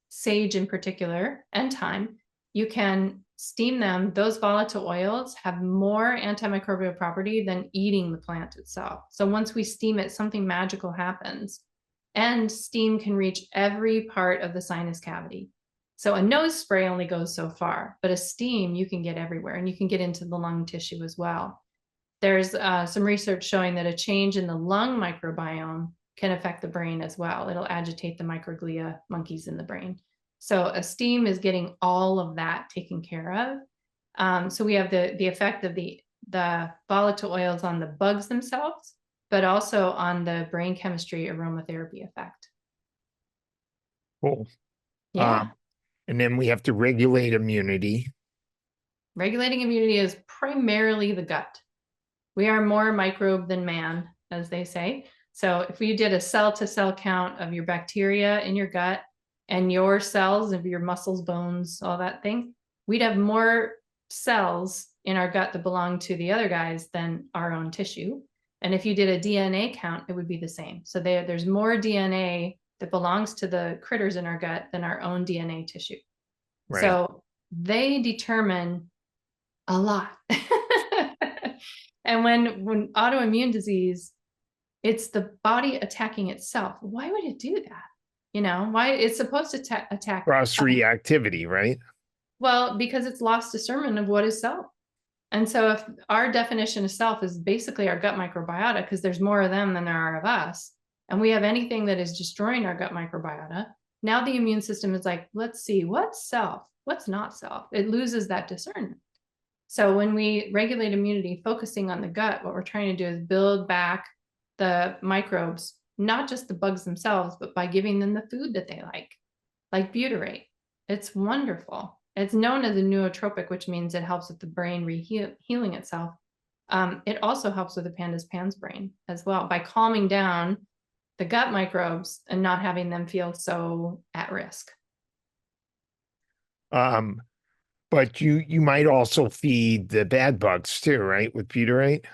sage in particular, and thyme, you can steam them. Those volatile oils have more antimicrobial property than eating the plant itself. So once we steam it, something magical happens. And steam can reach every part of the sinus cavity. So a nose spray only goes so far, but a steam you can get everywhere, and you can get into the lung tissue as well. There's some research showing that a change in the lung microbiome can affect the brain as well. It'll agitate the microglia monkeys in the brain. So a steam is getting all of that taken care of. So we have the effect of the volatile oils on the bugs themselves, but also on the brain chemistry aromatherapy effect. Cool. Yeah. And then we have to regulate immunity. Regulating immunity is primarily the gut. We are more microbe than man, as they say. So if we did a cell-to-cell count of your bacteria in your gut and your cells of your muscles, bones, all that thing, we'd have more cells in our gut that belong to the other guys than our own tissue. And if you did a DNA count, it would be the same. So there's more DNA that belongs to the critters in our gut than our own DNA tissue. Right. So they determine a lot. And when autoimmune disease, it's the body attacking itself. Why would it do that? Why it's supposed to attack cross reactivity, right? Well, because it's lost discernment of what is self. And so if our definition of self is basically our gut microbiota, because there's more of them than there are of us, and we have anything that is destroying our gut microbiota, now the immune system is like, let's see, what's self, what's not self. It loses that discernment. So when we regulate immunity, focusing on the gut, what we're trying to do is build back the microbes, not just the bugs themselves, but by giving them the food that they like butyrate. It's wonderful. It's known as a nootropic, which means it helps with the brain healing itself. It also helps with the PANDAS PANS brain as well by calming down the gut microbes and not having them feel so at risk. But you might also feed the bad bugs too, right? With butyrate?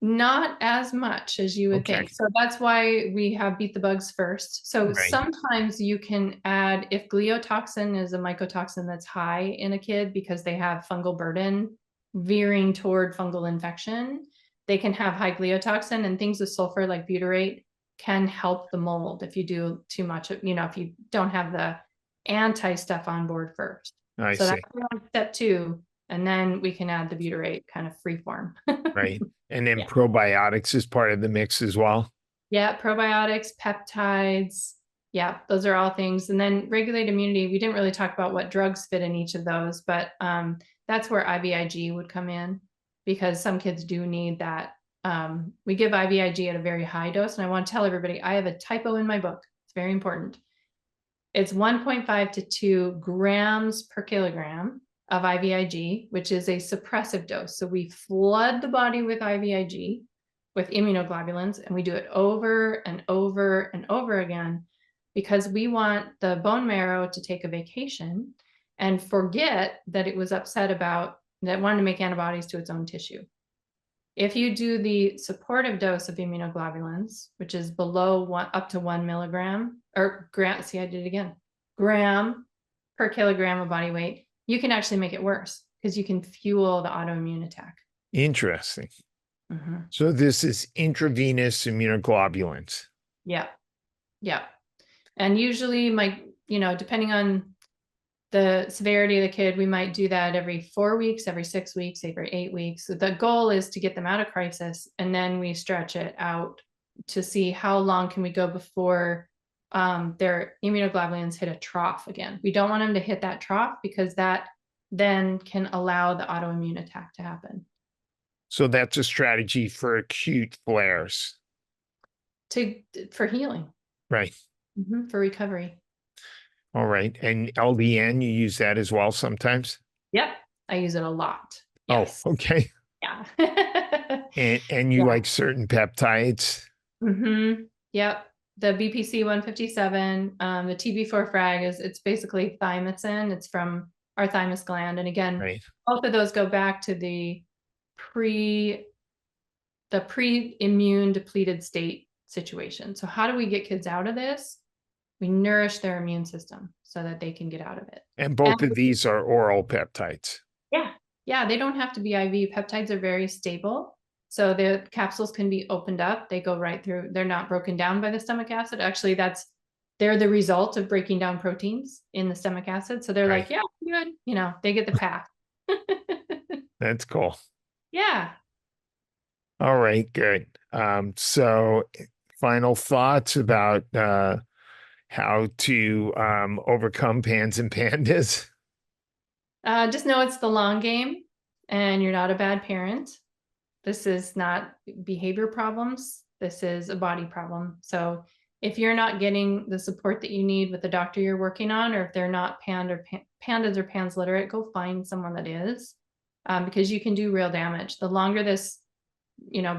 Not as much as you would think. So that's why we have beat the bugs first. So sometimes you can add, if gliotoxin is a mycotoxin that's high in a kid because they have fungal burden veering toward fungal infection, they can have high gliotoxin, and things with sulfur like butyrate can help the mold if you do too much, if you don't have the anti stuff on board first. So that's step 2. And then we can add the butyrate kind of free form. Right. And then probiotics is part of the mix as well. Yeah, probiotics, peptides. Yeah, those are all things. And then regulate immunity. We didn't really talk about what drugs fit in each of those, but that's where IVIG would come in, because some kids do need that. We give IVIG at a very high dose. And I want to tell everybody, I have a typo in my book. It's very important. It's 1.5 to 2 grams per kilogram of IVIG, which is a suppressive dose. So we flood the body with IVIG, with immunoglobulins, and we do it over and over and over again, because we want the bone marrow to take a vacation and forget that it was upset about, that wanted to make antibodies to its own tissue. If you do the supportive dose of immunoglobulins, which is below up to 1 milligram or gram, see, I did it again, gram per kilogram of body weight, you can actually make it worse because you can fuel the autoimmune attack. Interesting. So this is intravenous immunoglobulins. Yeah. Yeah. And usually depending on the severity of the kid, we might do that every 4 weeks, every 6 weeks, every 8 weeks. So the goal is to get them out of crisis, and then we stretch it out to see how long can we go before their immunoglobulins hit a trough again. We don't want them to hit that trough, because that then can allow the autoimmune attack to happen. So that's a strategy for acute flares. For healing. Right. For recovery. All right. And LDN, you use that as well sometimes? Yep. I use it a lot. Yes. Oh, okay. Yeah. and you like certain peptides? Yep. The BPC 157, the TB4 frag it's basically thymosin. It's from our thymus gland. And again, both of those go back to the pre-immune depleted state situation. So how do we get kids out of this? We nourish their immune system so that they can get out of it. And both of these are oral peptides. Yeah. Yeah. They don't have to be IV. Peptides are very stable. So the capsules can be opened up. They go right through. They're not broken down by the stomach acid. Actually, they're the result of breaking down proteins in the stomach acid. So they're like, yeah, good. They get the path. That's cool. Yeah. All right, good. So final thoughts about how to overcome PANS and PANDAS? Just know it's the long game, and you're not a bad parent. This is not behavior problems. This is a body problem. So if you're not getting the support that you need with the doctor you're working on, or if they're not PANDAS or PANS literate, go find someone that is, because you can do real damage. The longer this,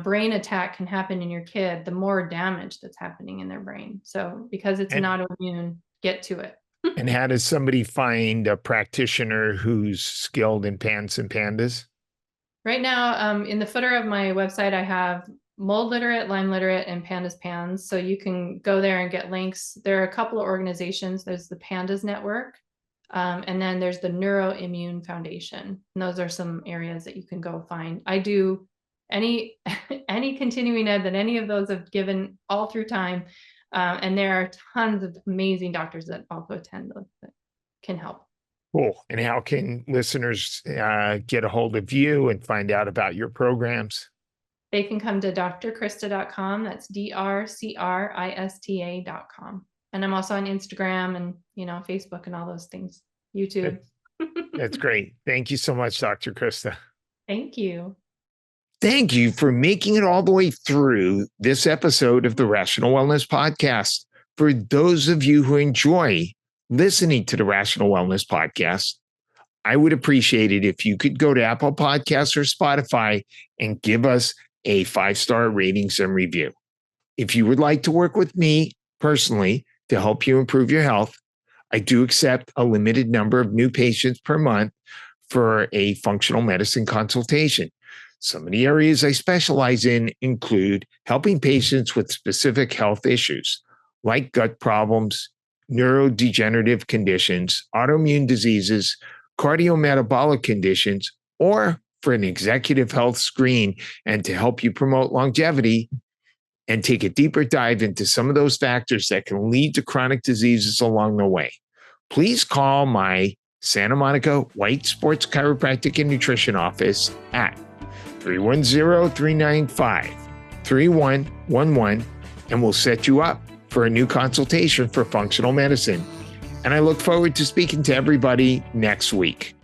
brain attack can happen in your kid, the more damage that's happening in their brain. So because it's not autoimmune, get to it. And how does somebody find a practitioner who's skilled in PANS and PANDAS? Right now, in the footer of my website, I have mold literate, Lyme literate, and PANDAS PANS. So you can go there and get links. There are a couple of organizations. There's the PANDAS Network, and then there's the Neuroimmune Foundation. And those are some areas that you can go find. I do any continuing ed that any of those have given all through time. And there are tons of amazing doctors that also attend those that can help. Cool. And how can listeners get a hold of you and find out about your programs? They can come to drcrista.com. That's drcrista.com. And I'm also on Instagram and, Facebook and all those things, YouTube. That's great. Thank you so much, Dr. Crista. Thank you. Thank you for making it all the way through this episode of the Rational Wellness Podcast. For those of you who enjoy listening to the Rational Wellness Podcast, I would appreciate it if you could go to Apple Podcasts or Spotify and give us a 5-star ratings and review. If you would like to work with me personally to help you improve your health, I do accept a limited number of new patients per month for a functional medicine consultation. Some of the areas I specialize in include helping patients with specific health issues like gut problems, neurodegenerative conditions, autoimmune diseases, cardiometabolic conditions, or for an executive health screen and to help you promote longevity and take a deeper dive into some of those factors that can lead to chronic diseases along the way. Please call my Santa Monica Weitz Sports Chiropractic and Nutrition office at 310-395-3111, and we'll set you up for a new consultation for functional medicine. And I look forward to speaking to everybody next week.